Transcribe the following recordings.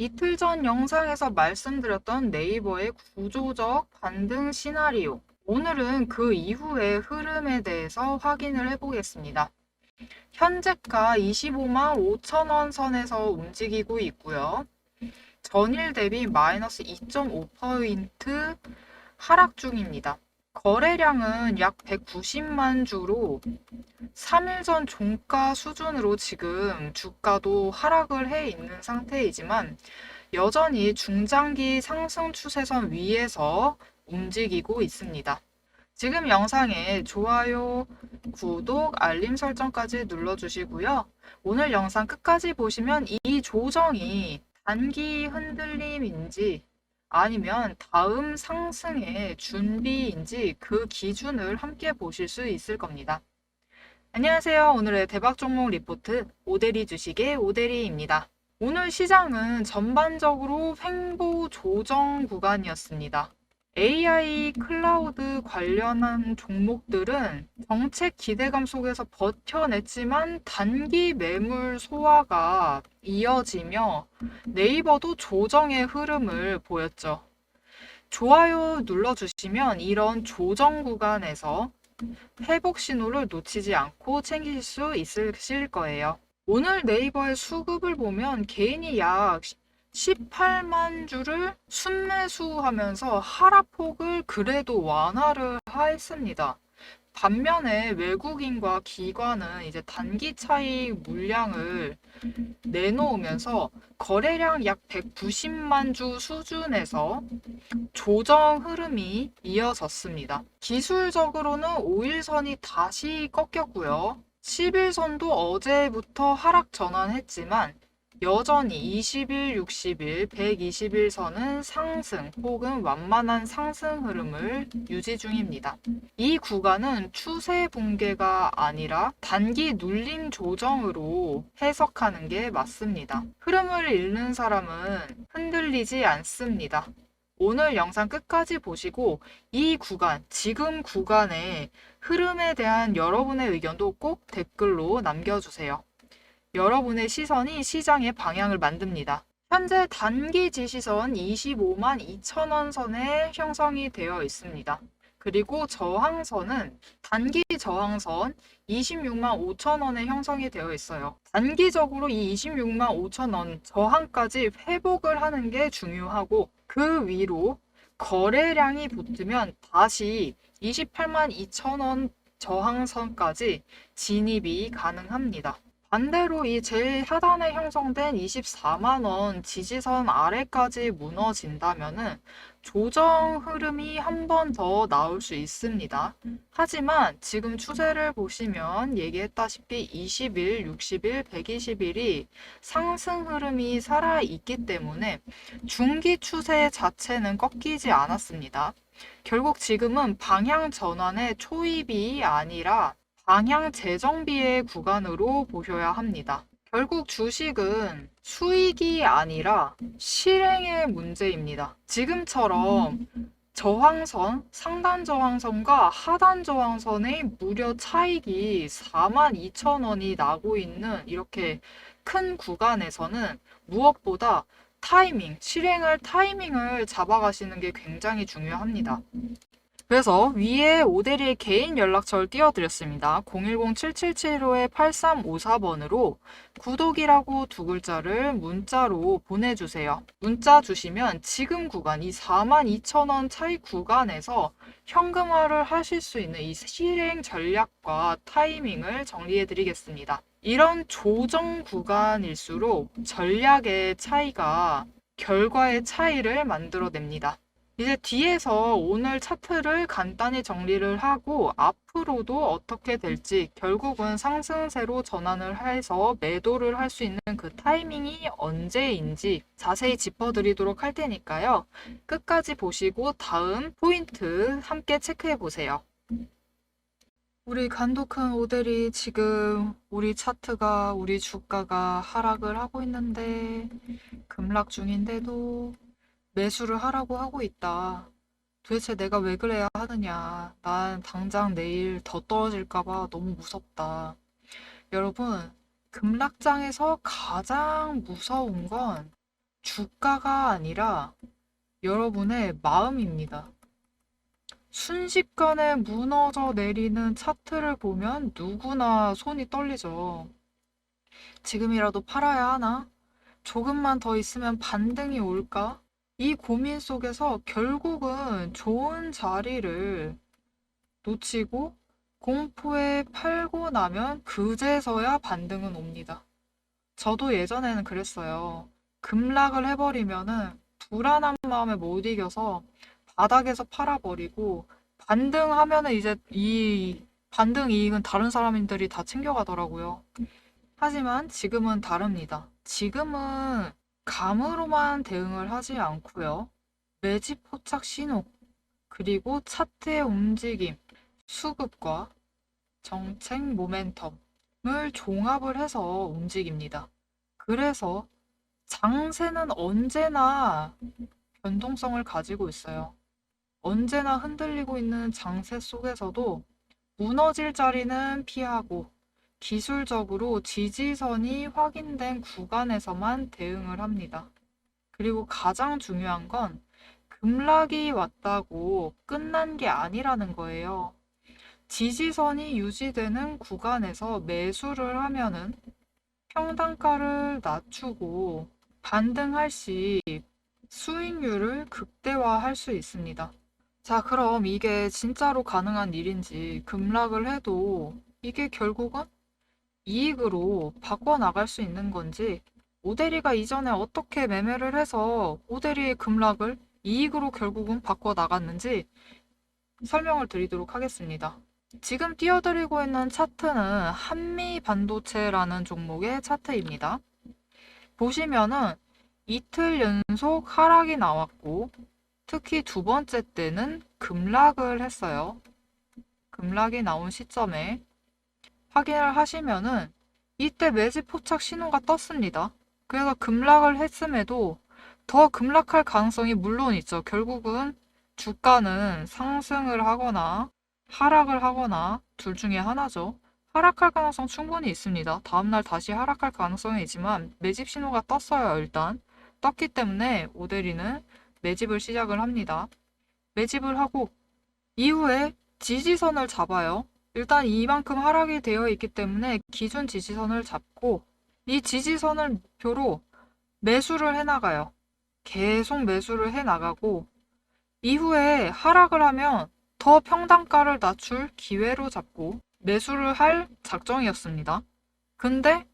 이틀 전 영상에서 말씀드렸던 네이버의 구조적 반등 시나리오. 오늘은 그 이후의 흐름에 대해서 확인을 해보겠습니다. 현재가 25만 5천 원 선에서 움직이고 있고요. 전일 대비 마이너스 2.5% 하락 중입니다. 거래량은 약 190만 주로 3일 전 종가 수준으로 지금 주가도 하락을 해 있는 상태이지만 여전히 중장기 상승 추세선 위에서 움직이고 있습니다. 지금 영상에 좋아요, 구독, 알림 설정까지 눌러주시고요. 오늘 영상 끝까지 보시면 이 조정이 단기 흔들림인지 아니면 다음 상승의 준비인지 그 기준을 함께 보실 수 있을 겁니다. 안녕하세요. 오늘의 대박 종목 리포트 오대리 주식의 오대리입니다. 오늘 시장은 전반적으로 횡보 조정 구간이었습니다. AI 클라우드 관련한 종목들은 정책 기대감 속에서 버텨냈지만 단기 매물 소화가 이어지며 네이버도 조정의 흐름을 보였죠. 좋아요 눌러주시면 이런 조정 구간에서 회복 신호를 놓치지 않고 챙기실 수 있으실 거예요. 오늘 네이버의 수급을 보면 개인이 약 18만 주를 순매수하면서 하락폭을 그래도 완화를 했습니다. 반면에 외국인과 기관은 이제 단기 차익 물량을 내놓으면서 거래량 약 190만 주 수준에서 조정 흐름이 이어졌습니다. 기술적으로는 5일선이 다시 꺾였고요. 10일선도 어제부터 하락 전환했지만 여전히 20일, 60일, 120일선은 상승 혹은 완만한 상승 흐름을 유지 중입니다. 이 구간은 추세 붕괴가 아니라 단기 눌림 조정으로 해석하는 게 맞습니다. 흐름을 읽는 사람은 흔들리지 않습니다. 오늘 영상 끝까지 보시고 이 구간, 지금 구간의 흐름에 대한 여러분의 의견도 꼭 댓글로 남겨주세요. 여러분의 시선이 시장의 방향을 만듭니다. 현재 단기 지시선 25만 2천 원 선에 형성이 되어 있습니다. 그리고 저항선은 단기 저항선 26만 5천 원에 형성이 되어 있어요. 단기적으로 이 26만 5천 원 저항까지 회복을 하는 게 중요하고 그 위로 거래량이 붙으면 다시 28만 2천 원 저항선까지 진입이 가능합니다. 반대로 이 제일 하단에 형성된 24만 원 지지선 아래까지 무너진다면은 조정 흐름이 한 번 더 나올 수 있습니다. 하지만 지금 추세를 보시면 얘기했다시피 20일, 60일, 120일이 상승 흐름이 살아있기 때문에 중기 추세 자체는 꺾이지 않았습니다. 결국 지금은 방향 전환의 초입이 아니라 방향 재정비의 구간으로 보셔야 합니다. 결국 주식은 수익이 아니라 실행의 문제입니다. 지금처럼 저항선, 상단 저항선과 하단 저항선의 무려 차익이 42,000원이 나고 있는 이렇게 큰 구간에서는 무엇보다 타이밍, 실행할 타이밍을 잡아가시는 게 굉장히 중요합니다. 그래서 위에 오대리의 개인 연락처를 띄워드렸습니다. 010-7775-8354번으로 구독이라고 두 글자를 문자로 보내주세요. 문자 주시면 지금 구간, 이 42,000원 차이 구간에서 현금화를 하실 수 있는 이 실행 전략과 타이밍을 정리해드리겠습니다. 이런 조정 구간일수록 전략의 차이가 결과의 차이를 만들어냅니다. 이제 뒤에서 오늘 차트를 간단히 정리를 하고 앞으로도 어떻게 될지 결국은 상승세로 전환을 해서 매도를 할 수 있는 그 타이밍이 언제인지 자세히 짚어드리도록 할 테니까요. 끝까지 보시고 다음 포인트 함께 체크해 보세요. 우리 간도 큰 오델이 지금 우리 차트가 우리 주가가 하락을 하고 있는데 급락 중인데도 매수를 하라고 하고 있다. 도대체 내가 왜 그래야 하느냐. 난 당장 내일 더 떨어질까봐 너무 무섭다. 여러분, 급락장에서 가장 무서운 건 주가가 아니라 여러분의 마음입니다. 순식간에 무너져 내리는 차트를 보면 누구나 손이 떨리죠. 지금이라도 팔아야 하나? 조금만 더 있으면 반등이 올까? 이 고민 속에서 결국은 좋은 자리를 놓치고 공포에 팔고 나면 그제서야 반등은 옵니다. 저도 예전에는 그랬어요. 급락을 해버리면은 불안한 마음에 못 이겨서 바닥에서 팔아버리고 반등하면은 이제 이 반등 이익은 다른 사람들이 다 챙겨가더라고요. 하지만 지금은 다릅니다. 지금은 감으로만 대응을 하지 않고요. 매집 포착 신호, 그리고 차트의 움직임, 수급과 정책 모멘텀을 종합을 해서 움직입니다. 그래서 장세는 언제나 변동성을 가지고 있어요. 언제나 흔들리고 있는 장세 속에서도 무너질 자리는 피하고 기술적으로 지지선이 확인된 구간에서만 대응을 합니다. 그리고 가장 중요한 건 급락이 왔다고 끝난 게 아니라는 거예요. 지지선이 유지되는 구간에서 매수를 하면은 평단가를 낮추고 반등할 시 수익률을 극대화할 수 있습니다. 자, 그럼 이게 진짜로 가능한 일인지 급락을 해도 이게 결국은 이익으로 바꿔나갈 수 있는 건지 오대리가 이전에 어떻게 매매를 해서 오대리의 급락을 이익으로 결국은 바꿔나갔는지 설명을 드리도록 하겠습니다. 지금 띄워드리고 있는 차트는 한미반도체라는 종목의 차트입니다. 보시면은 이틀 연속 하락이 나왔고 특히 두 번째 때는 급락을 했어요. 급락이 나온 시점에 확인을 하시면은 이때 매집 포착 신호가 떴습니다. 그래서 급락을 했음에도 더 급락할 가능성이 물론 있죠. 결국은 주가는 상승을 하거나 하락을 하거나 둘 중에 하나죠. 하락할 가능성 충분히 있습니다. 다음날 다시 하락할 가능성이 있지만 매집 신호가 떴어요. 일단 떴기 때문에 오대리는 매집을 시작을 합니다. 매집을 하고 이후에 지지선을 잡아요. 일단 이만큼 하락이 되어 있기 때문에 기준 지지선을 잡고 이 지지선을 목표로 매수를 해나가요. 계속 매수를 해나가고 이후에 하락을 하면 더 평단가를 낮출 기회로 잡고 매수를 할 작정이었습니다. 근데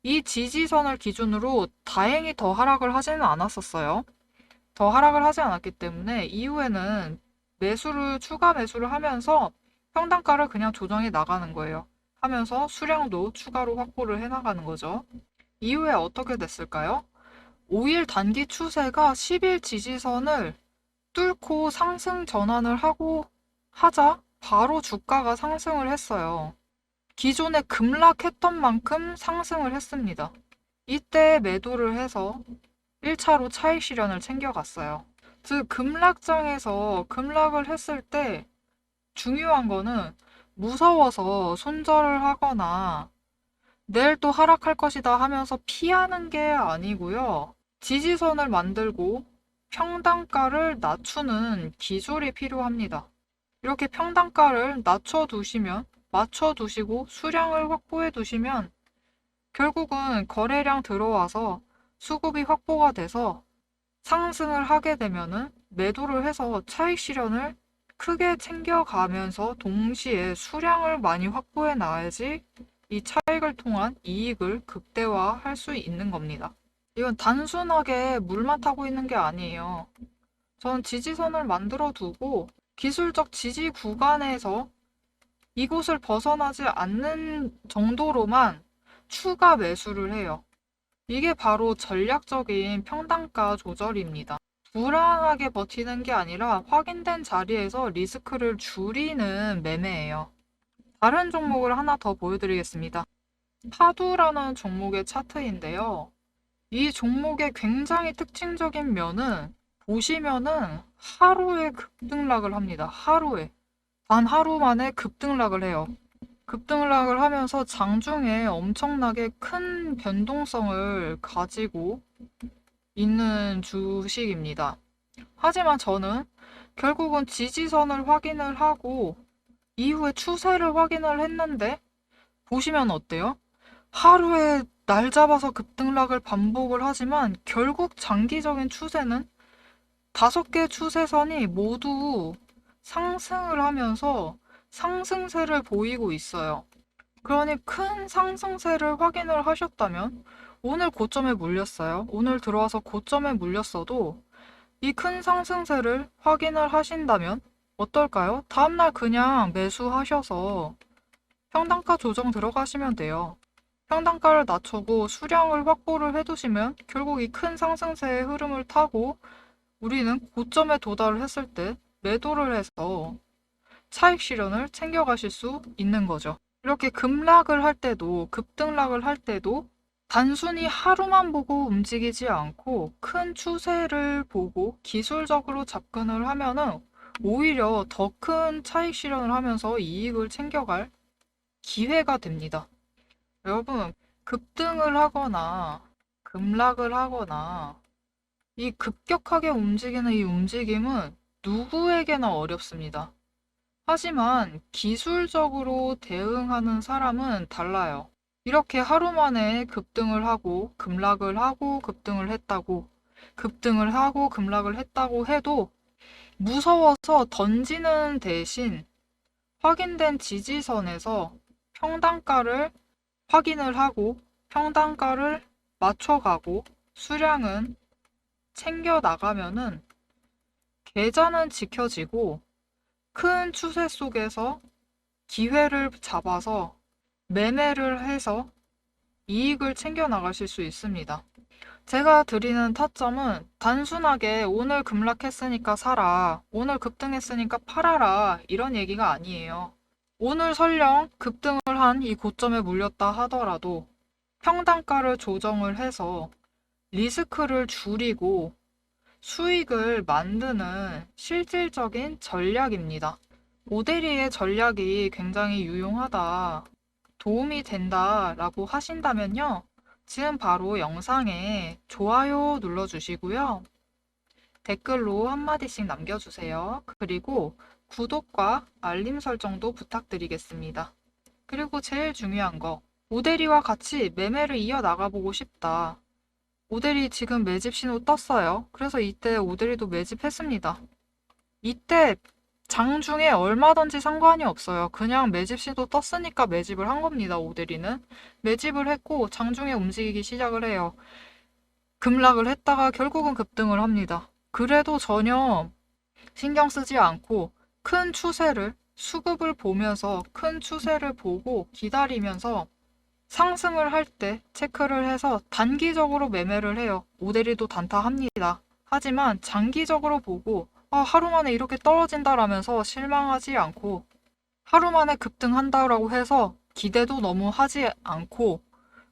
이 지지선을 기준으로 다행히 더 하락을 하지는 않았었어요. 더 하락을 하지 않았기 때문에 이후에는 추가 매수를 하면서 평단가를 그냥 조정해 나가는 거예요. 하면서 수량도 추가로 확보를 해 나가는 거죠. 이후에 어떻게 됐을까요? 5일 단기 추세가 10일 지지선을 뚫고 상승 전환을 하자 바로 주가가 상승을 했어요. 기존에 급락했던 만큼 상승을 했습니다. 이때 매도를 해서 1차로 차익 실현을 챙겨갔어요. 즉 급락장에서 급락을 했을 때 중요한 거는 무서워서 손절을 하거나 내일 또 하락할 것이다 하면서 피하는 게 아니고요. 지지선을 만들고 평단가를 낮추는 기술이 필요합니다. 이렇게 평단가를 맞춰두시고 수량을 확보해 두시면 결국은 거래량 들어와서 수급이 확보가 돼서 상승을 하게 되면은 매도를 해서 차익 실현을 크게 챙겨가면서 동시에 수량을 많이 확보해 놔야지 이 차익을 통한 이익을 극대화할 수 있는 겁니다. 이건 단순하게 물만 타고 있는 게 아니에요. 전 지지선을 만들어 두고 기술적 지지 구간에서 이곳을 벗어나지 않는 정도로만 추가 매수를 해요. 이게 바로 전략적인 평단가 조절입니다. 불안하게 버티는 게 아니라 확인된 자리에서 리스크를 줄이는 매매예요. 다른 종목을 하나 더 보여드리겠습니다. 파두라는 종목의 차트인데요. 이 종목의 굉장히 특징적인 면은 보시면은 하루에 급등락을 합니다. 하루에. 단 하루 만에 급등락을 해요. 급등락을 하면서 장중에 엄청나게 큰 변동성을 가지고 있는 주식입니다. 하지만 저는 결국은 지지선을 확인을 하고 이후에 추세를 확인을 했는데 보시면 어때요? 하루에 날 잡아서 급등락을 반복을 하지만 결국 장기적인 추세는 5개 추세선이 모두 상승을 하면서 상승세를 보이고 있어요. 그러니 큰 상승세를 확인을 하셨다면 오늘 고점에 물렸어요. 오늘 들어와서 고점에 물렸어도 이 큰 상승세를 확인을 하신다면 어떨까요? 다음날 그냥 매수하셔서 평단가 조정 들어가시면 돼요. 평단가를 낮추고 수량을 확보를 해두시면 결국 이 큰 상승세의 흐름을 타고 우리는 고점에 도달을 했을 때 매도를 해서 차익 실현을 챙겨가실 수 있는 거죠. 이렇게 급락을 할 때도 급등락을 할 때도 단순히 하루만 보고 움직이지 않고 큰 추세를 보고 기술적으로 접근을 하면은 오히려 더 큰 차익 실현을 하면서 이익을 챙겨갈 기회가 됩니다. 여러분, 급등을 하거나 급락을 하거나 이 급격하게 움직이는 이 움직임은 누구에게나 어렵습니다. 하지만 기술적으로 대응하는 사람은 달라요. 이렇게 하루 만에 급등을 하고 급락을 하고 급등을 했다고 급등을 하고 급락을 했다고 해도 무서워서 던지는 대신 확인된 지지선에서 평단가를 확인을 하고 평단가를 맞춰가고 수량은 챙겨 나가면은 계좌는 지켜지고 큰 추세 속에서 기회를 잡아서 매매를 해서 이익을 챙겨 나가실 수 있습니다. 제가 드리는 타점은 단순하게 오늘 급락했으니까 사라, 오늘 급등했으니까 팔아라 이런 얘기가 아니에요. 오늘 설령 급등을 한 이 고점에 물렸다 하더라도 평단가를 조정을 해서 리스크를 줄이고 수익을 만드는 실질적인 전략입니다. 오데리의 전략이 굉장히 유용하다, 도움이 된다 라고 하신다면요. 지금 바로 영상에 좋아요 눌러주시고요. 댓글로 한마디씩 남겨주세요. 그리고 구독과 알림 설정도 부탁드리겠습니다. 그리고 제일 중요한 거, 오데리와 같이 매매를 이어나가보고 싶다. 오데리 지금 매집 신호 떴어요. 그래서 이때 오데리도 매집했습니다. 이때 장중에 얼마든지 상관이 없어요. 그냥 매집 신호 떴으니까 매집을 한 겁니다. 오데리는 매집을 했고 장중에 움직이기 시작을 해요. 급락을 했다가 결국은 급등을 합니다. 그래도 전혀 신경 쓰지 않고 큰 추세를 수급을 보면서 큰 추세를 보고 기다리면서 상승을 할 때 체크를 해서 단기적으로 매매를 해요. 오데리도 단타합니다. 하지만 장기적으로 보고 하루 만에 이렇게 떨어진다라면서 실망하지 않고 하루 만에 급등한다라고 해서 기대도 너무 하지 않고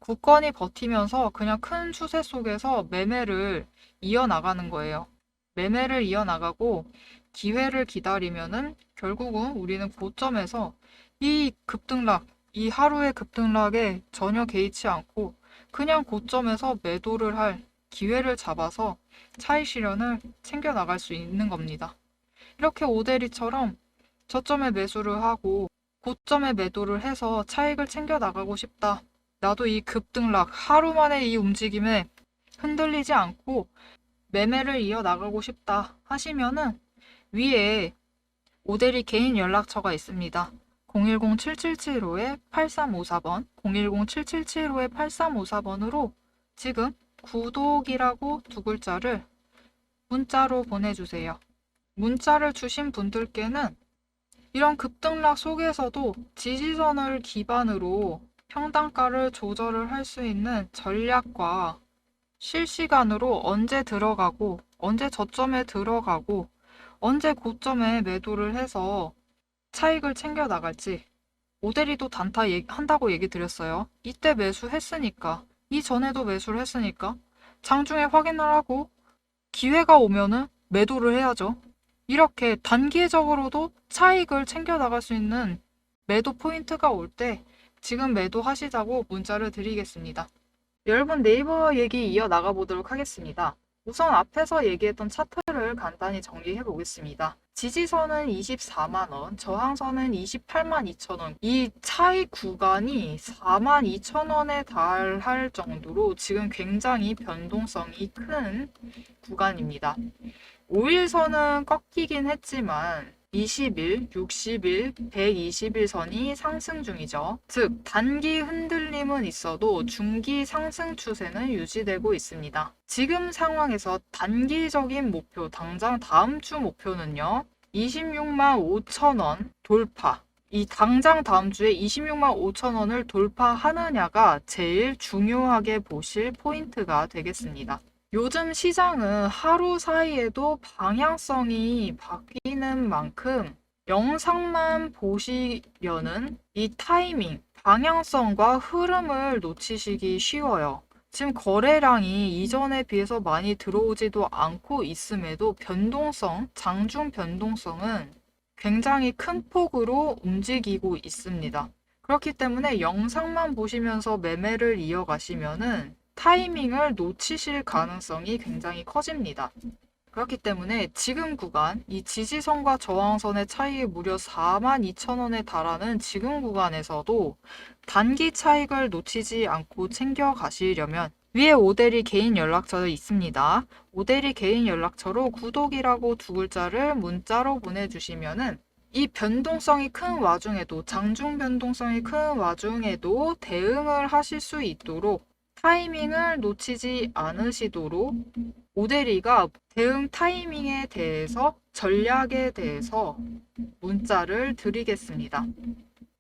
굳건히 버티면서 그냥 큰 추세 속에서 매매를 이어나가는 거예요. 매매를 이어나가고 기회를 기다리면은 결국은 우리는 고점에서 이 급등락, 이 하루의 급등락에 전혀 개의치 않고 그냥 고점에서 매도를 할 기회를 잡아서 차익 실현을 챙겨 나갈 수 있는 겁니다. 이렇게 오데리처럼 저점에 매수를 하고 고점에 매도를 해서 차익을 챙겨 나가고 싶다. 나도 이 급등락, 하루 만에 이 움직임에 흔들리지 않고 매매를 이어나가고 싶다 하시면은 위에 오데리 개인 연락처가 있습니다. 010-7775-8354번, 010-7775-8354번으로 지금 구독이라고 2글자를 문자로 보내주세요. 문자를 주신 분들께는 이런 급등락 속에서도 지지선을 기반으로 평단가를 조절을 할 수 있는 전략과 실시간으로 언제 들어가고 언제 저점에 들어가고 언제 고점에 매도를 해서 차익을 챙겨 나갈지, 오데리도 단타 한다고 얘기 드렸어요. 이때 매수했으니까, 이전에도 매수를 했으니까 장중에 확인을 하고 기회가 오면은 매도를 해야죠. 이렇게 단기적으로도 차익을 챙겨 나갈 수 있는 매도 포인트가 올 때 지금 매도하시자고 문자를 드리겠습니다. 여러분, 네이버 얘기 이어나가 보도록 하겠습니다. 우선 앞에서 얘기했던 차트를 간단히 정리해 보겠습니다. 지지선은 24만 원, 저항선은 28만 2천 원. 이 차이 구간이 4만 2천 원에 달할 정도로 지금 굉장히 변동성이 큰 구간입니다. 5일선은 꺾이긴 했지만 20일, 60일, 120일 선이 상승 중이죠. 즉, 단기 흔들림은 있어도 중기 상승 추세는 유지되고 있습니다. 지금 상황에서 단기적인 목표, 당장 다음 주 목표는요, 26만 5천 원 돌파. 이 당장 다음 주에 26만 5천 원을 돌파하느냐가 제일 중요하게 보실 포인트가 되겠습니다. 요즘 시장은 하루 사이에도 방향성이 바뀌는 만큼 영상만 보시면은 이 타이밍, 방향성과 흐름을 놓치시기 쉬워요. 지금 거래량이 이전에 비해서 많이 들어오지도 않고 있음에도 변동성, 장중 변동성은 굉장히 큰 폭으로 움직이고 있습니다. 그렇기 때문에 영상만 보시면서 매매를 이어가시면은 타이밍을 놓치실 가능성이 굉장히 커집니다. 그렇기 때문에 지금 구간, 이 지지선과 저항선의 차이가 무려 42,000원에 달하는 지금 구간에서도 단기 차익을 놓치지 않고 챙겨 가시려면 위에 오대리 개인 연락처 있습니다. 오대리 개인 연락처로 구독이라고 두 글자를 문자로 보내주시면은 이 변동성이 큰 와중에도, 장중 변동성이 큰 와중에도 대응을 하실 수 있도록 타이밍을 놓치지 않으시도록 오대리가 대응 타이밍에 대해서, 전략에 대해서 문자를 드리겠습니다.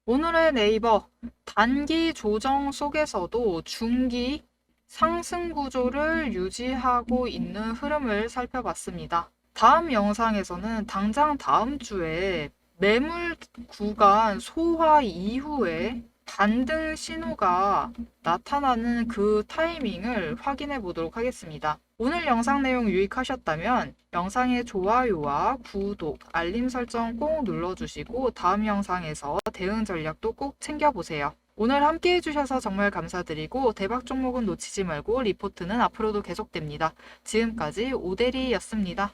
오늘의 네이버 단기 조정 속에서도 중기 상승 구조를 유지하고 있는 흐름을 살펴봤습니다. 다음 영상에서는 당장 다음 주에 매물 구간 소화 이후에 반등 신호가 나타나는 그 타이밍을 확인해 보도록 하겠습니다. 오늘 영상 내용 유익하셨다면 영상의 좋아요와 구독, 알림 설정 꼭 눌러주시고 다음 영상에서 대응 전략도 꼭 챙겨보세요. 오늘 함께 해주셔서 정말 감사드리고 대박 종목은 놓치지 말고 리포트는 앞으로도 계속됩니다. 지금까지 오대리였습니다.